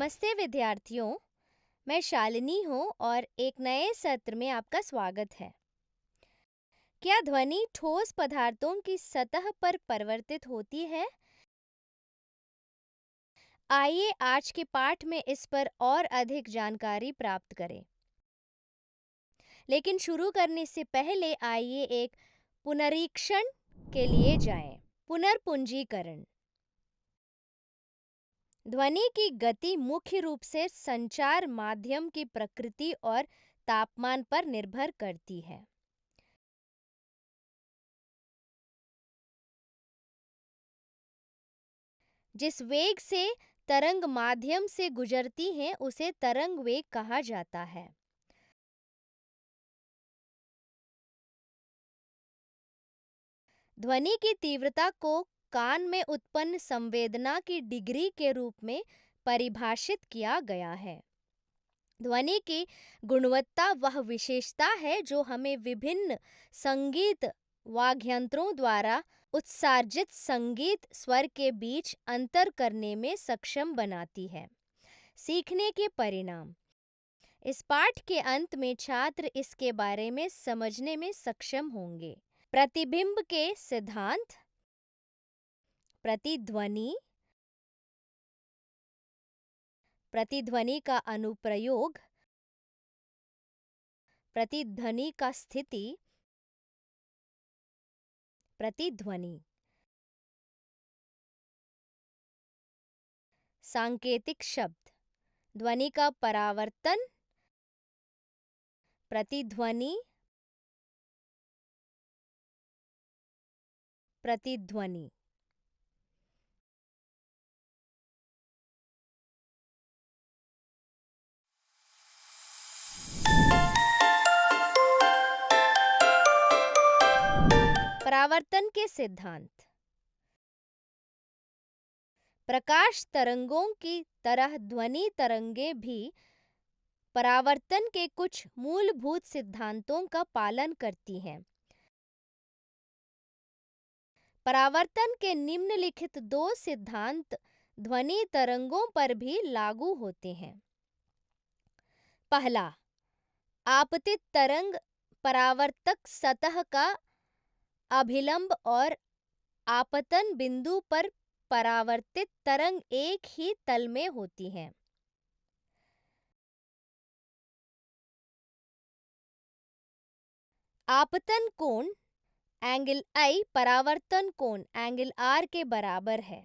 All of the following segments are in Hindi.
नमस्ते विद्यार्थियों, मैं शालिनी हूँ और एक नए सत्र में आपका स्वागत है। क्या ध्वनि ठोस पदार्थों की सतह पर परिवर्तित होती है? आइए आज के पाठ में इस पर और अधिक जानकारी प्राप्त करें। लेकिन शुरू करने से पहले आइए एक पुनरीक्षण के लिए जाएं। पुनर्पूंजीकरण। ध्वनि की गति मुख्य रूप से संचार माध्यम की प्रकृति और तापमान पर निर्भर करती है। जिस वेग से तरंग माध्यम से गुजरती हैं उसे तरंग वेग कहा जाता है। ध्वनि की तीव्रता को कान में उत्पन्न संवेदना की डिग्री के रूप में परिभाषित किया गया है। ध्वनि की गुणवत्ता वह विशेषता है जो हमें विभिन्न संगीत वाद्ययंत्रों द्वारा उत्सर्जित संगीत स्वर के बीच अंतर करने में सक्षम बनाती है। सीखने के परिणाम। इस पाठ के अंत में छात्र इसके बारे में समझने में सक्षम होंगे। प्रतिबिंब के सिद्धांत, प्रतिध्वनि, प्रतिध्वनि का अनुप्रयोग, प्रतिध्वनि का स्थिति, प्रतिध्वनि। सांकेतिक शब्द। ध्वनि का परावर्तन, प्रतिध्वनि, प्रतिध्वनि। परावर्तन के सिद्धांत। प्रकाश तरंगों की तरह ध्वनि तरंगें भी परावर्तन के कुछ मूलभूत सिद्धांतों का पालन करती हैं। परावर्तन के निम्नलिखित दो सिद्धांत ध्वनि तरंगों पर भी लागू होते हैं। पहला, आपतित तरंग परावर्तक सतह का अभिलंब और आपतन बिंदु पर परावर्तित तरंग एक ही तल में होती हैं। आपतन कोण एंगल I परावर्तन कोण एंगल R के बराबर है।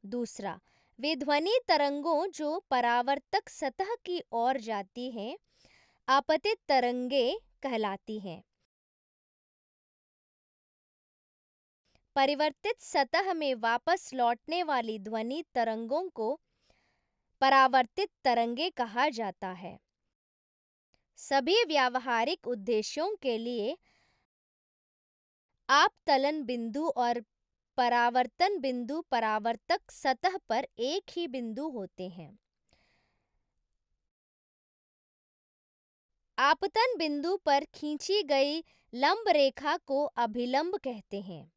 दूसरा, वे ध्वनि तरंगों जो परावर्तक सतह की ओर जाती हैं आपतित तरंगें कहलाती हैं। परिवर्तित सतह में वापस लौटने वाली ध्वनि तरंगों को परावर्तित तरंगें कहा जाता है। सभी व्यावहारिक उद्देश्यों के लिए आपतन बिंदु और परावर्तन बिंदु परावर्तक सतह पर एक ही बिंदु होते हैं। आपतन बिंदु पर खींची गई लंब रेखा को अभिलंब कहते हैं।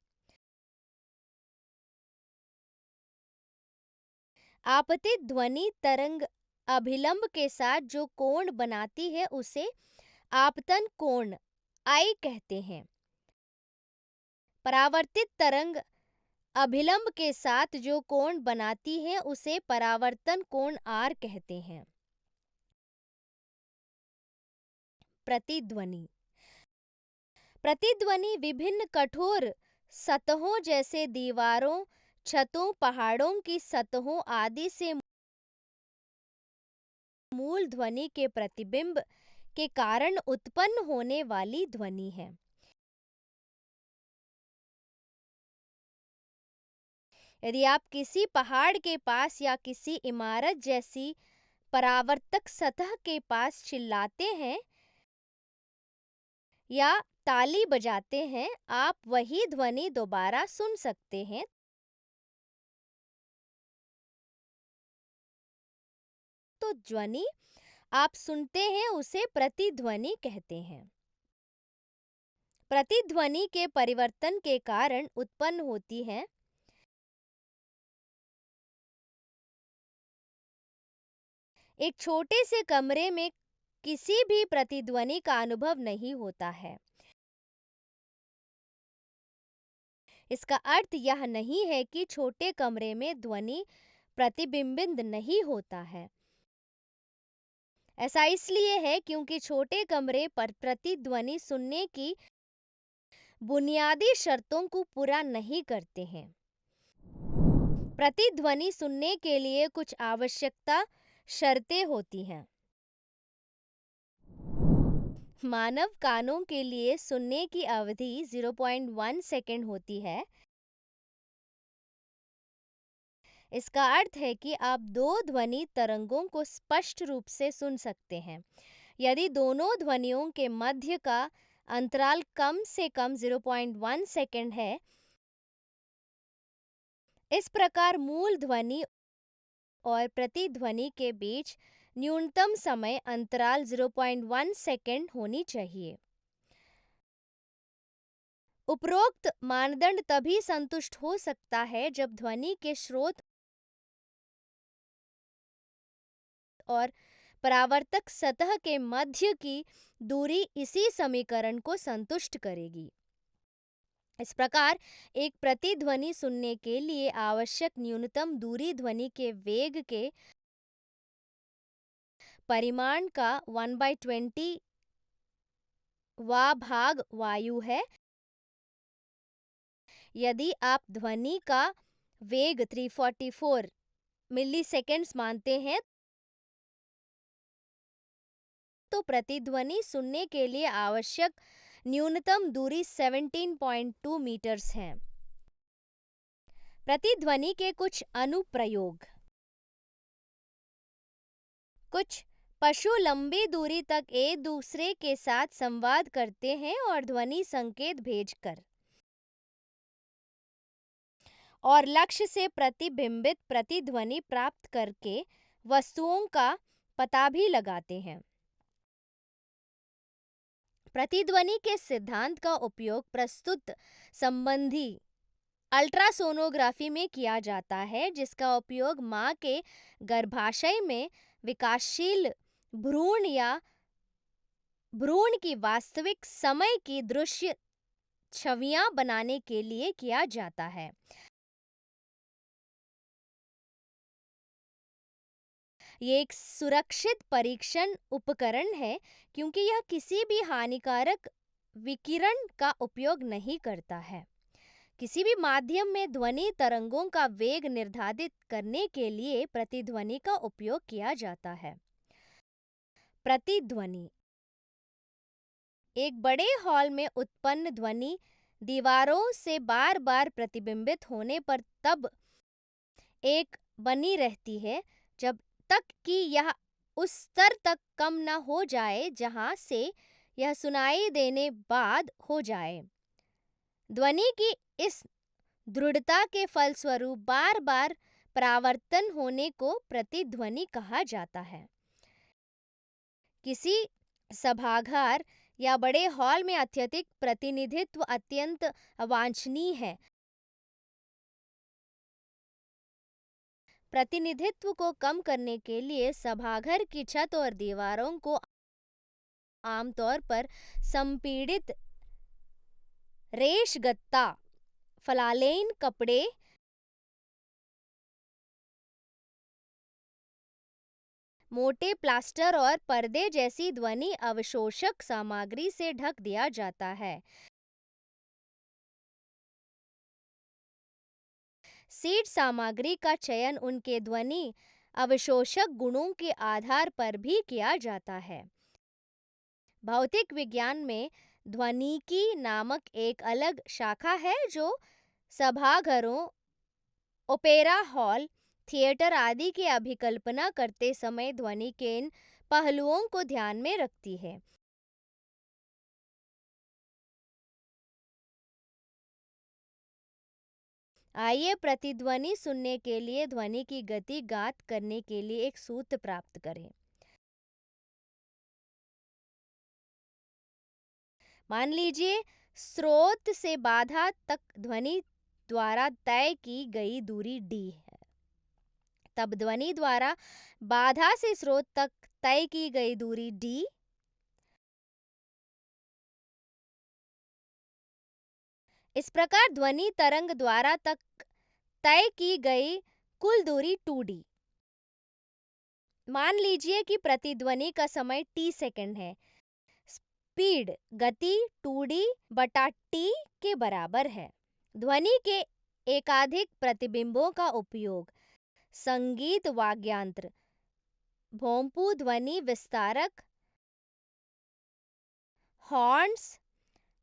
आपतित ध्वनि तरंग अभिलंब के साथ जो कोण बनाती है उसे आपतन कोण I कहते हैं। परावर्तित तरंग अभिलंब के साथ जो कोण बनाती है उसे परावर्तन कोण R कहते हैं। प्रतिध्वनि। प्रतिध्वनि विभिन्न कठोर सतहों जैसे दीवारों, छतों, पहाड़ों की सतहों आदि से मूल ध्वनि के प्रतिबिंब के कारण उत्पन्न होने वाली ध्वनि है। यदि आप किसी पहाड़ के पास या किसी इमारत जैसी परावर्तक सतह के पास चिल्लाते हैं या ताली बजाते हैं, आप वही ध्वनि दोबारा सुन सकते हैं। तो ध्वनि आप सुनते हैं उसे प्रतिध्वनि कहते हैं। प्रतिध्वनि के परिवर्तन के कारण उत्पन्न होती है एक छोटे से कमरे में किसी भी प्रतिध्वनि का अनुभव नहीं होता है। इसका अर्थ यह नहीं है कि छोटे कमरे में ध्वनि प्रतिबिंबित नहीं होता है। ऐसा इसलिए है क्योंकि छोटे कमरे पर प्रतिध्वनि सुनने की बुनियादी शर्तों को पूरा नहीं करते हैं। प्रतिध्वनि सुनने के लिए कुछ आवश्यकता शर्तें होती हैं। मानव कानों के लिए सुनने की अवधि 0.1 सेकंड होती है। इसका अर्थ है कि आप दो ध्वनि तरंगों को स्पष्ट रूप से सुन सकते हैं यदि दोनों ध्वनियों के मध्य का अंतराल कम से कम 0.1 सेकंड है। इस प्रकार मूल ध्वनि और प्रतिध्वनि के बीच न्यूनतम समय अंतराल 0.1 सेकंड होनी चाहिए। उपरोक्त मानदंड तभी संतुष्ट हो सकता है जब ध्वनि के स्रोत और परावर्तक सतह के मध्य की दूरी इसी समीकरण को संतुष्ट करेगी। इस प्रकार एक प्रतिध्वनि सुनने के लिए आवश्यक न्यूनतम दूरी ध्वनि के वेग के परिमाण का 1/20 वा भाग वायु है। यदि आप ध्वनि का वेग 344 मिलीसेकेंड्स मानते हैं तो प्रतिध्वनि सुनने के लिए आवश्यक न्यूनतम दूरी 17.2 मीटर्स है। प्रतिध्वनि के कुछ अनुप्रयोग। कुछ पशु लंबी दूरी तक एक दूसरे के साथ संवाद करते हैं और ध्वनि संकेत भेजकर और लक्ष्य से प्रतिबिंबित प्रतिध्वनि प्राप्त करके वस्तुओं का पता भी लगाते हैं। प्रतिध्वनि के सिद्धांत का उपयोग प्रस्तुत संबंधी अल्ट्रासोनोग्राफी में किया जाता है जिसका उपयोग मां के गर्भाशय में विकासशील भ्रूण या भ्रूण की वास्तविक समय की दृश्य छवियां बनाने के लिए किया जाता है। ये एक सुरक्षित परीक्षण उपकरण है क्योंकि यह किसी भी हानिकारक विकिरण का उपयोग नहीं करता है। किसी भी माध्यम में ध्वनि तरंगों का वेग निर्धारित करने के लिए प्रतिध्वनि का उपयोग किया जाता है। प्रतिध्वनि एक बड़े हॉल में उत्पन्न ध्वनि दीवारों से बार बार प्रतिबिंबित होने पर तब एक बनी रहती है जब तक कि यह उस स्तर तक कम न हो जाए जहां से यह सुनाई देने बाद हो जाए। ध्वनि की इस दृढ़ता के फलस्वरूप बार बार परावर्तन होने को प्रतिध्वनि कहा जाता है। किसी सभागार या बड़े हॉल में अत्यधिक प्रतिनिधित्व अत्यंत अवांछनीय है। प्रतिनिधित्व को कम करने के लिए सभाघर की छत और दीवारों को आमतौर पर संपीड़ित रेश गत्ता, फलालेन कपड़े, मोटे प्लास्टर और पर्दे जैसी ध्वनि अवशोषक सामग्री से ढक दिया जाता है। सीड सामग्री का चयन उनके ध्वनि अवशोषक गुणों के आधार पर भी किया जाता है। भौतिक विज्ञान में ध्वनिकी नामक एक अलग शाखा है जो सभाघरों, ओपेरा हॉल, थिएटर आदि की अभिकल्पना करते समय ध्वनि के इन पहलुओं को ध्यान में रखती है। आइए प्रतिध्वनि सुनने के लिए ध्वनि की गति ज्ञात करने के लिए एक सूत्र प्राप्त करें। मान लीजिए स्रोत से बाधा तक ध्वनि द्वारा तय की गई दूरी d है। तब ध्वनि द्वारा बाधा से स्रोत तक तय की गई दूरी d। इस प्रकार ध्वनि तरंग द्वारा तक तय की गई कुल दूरी 2d। मान लीजिए कि प्रतिध्वनि का समय t सेकंड है। स्पीड गति 2d बटा t के बराबर है। ध्वनि के एकाधिक प्रतिबिंबों का उपयोग संगीत वाद्ययंत्र, भोंपू ध्वनि विस्तारक, हॉर्न्स,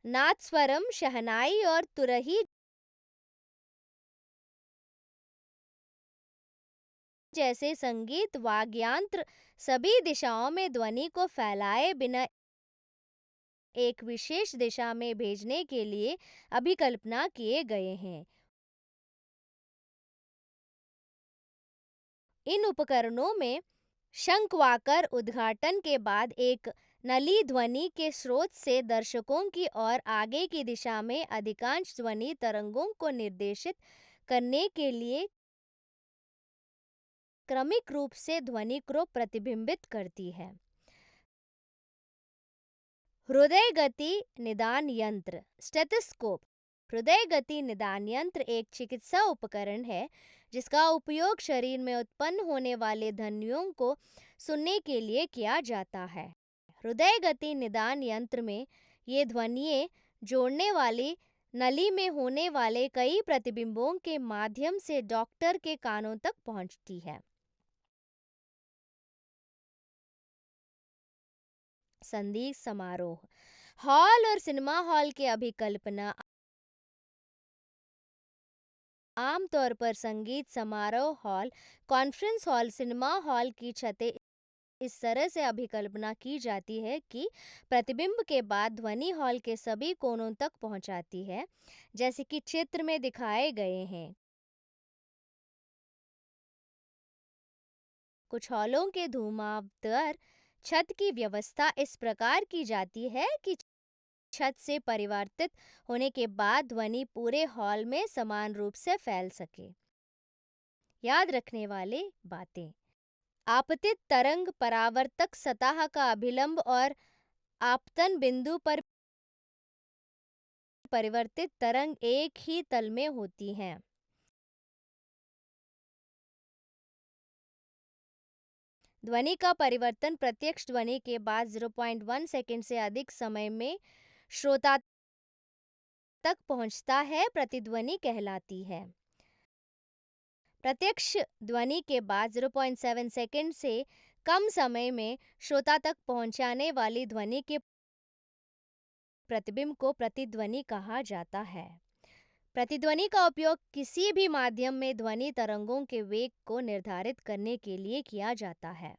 नादस्वरम, शहनाई और तुरही जैसे संगीत वाद्ययंत्र सभी दिशाओं में ध्वनि को फैलाए बिना एक विशेष दिशा में भेजने के लिए अभिकल्पना किए गए हैं। इन उपकरणों में शंक्वाकार उद्घाटन के बाद एक नली ध्वनि के स्रोत से दर्शकों की ओर आगे की दिशा में अधिकांश ध्वनि तरंगों को निर्देशित करने के लिए क्रमिक रूप से ध्वनि को प्रतिबिंबित करती है। हृदय गति निदान यंत्र स्टेथोस्कोप। हृदय गति निदान यंत्र एक चिकित्सा उपकरण है जिसका उपयोग शरीर में उत्पन्न होने वाले ध्वनियों को सुनने के लिए किया जाता है। हृदय गति निदान यंत्र में ये ध्वनियाँ जोड़ने वाली नली में होने वाले कई प्रतिबिंबों के माध्यम से डॉक्टर के कानों तक पहुंचती है। संगीत समारोह। हॉल और सिनेमा हॉल की अभिकल्पना आमतौर पर संगीत समारोह hall, conference hall, cinema hall की छतें इस तरह से अभिकल्पना की जाती है कि प्रतिबिंब के बाद ध्वनि हॉल के सभी कोनों तक पहुंचाती है, जैसे कि चित्र में दिखाए गए हैं। कुछ हॉलों के धुआंदार छत की व्यवस्था इस प्रकार की जाती है कि छत से परिवर्तित होने के बाद ध्वनि पूरे हॉल में समान रूप से फैल सके। याद रखने वाले बातें: आपतित तरंग परावर्तक सतह का अभिलंब और आपतन बिंदु पर परिवर्तित तरंग एक ही तल में होती हैं। ध्वनि का परिवर्तन प्रत्यक्ष ध्वनि के बाद 0.1 सेकंड से अधिक समय में श्रोता तक पहुंचता है प्रतिध्वनि कहलाती है। प्रत्यक्ष ध्वनि के बाद 0.7 सेकंड से कम समय में श्रोता तक पहुंचाने वाली ध्वनि के प्रतिबिंब को प्रतिध्वनि कहा जाता है। प्रतिध्वनि का उपयोग किसी भी माध्यम में ध्वनि तरंगों के वेग को निर्धारित करने के लिए किया जाता है।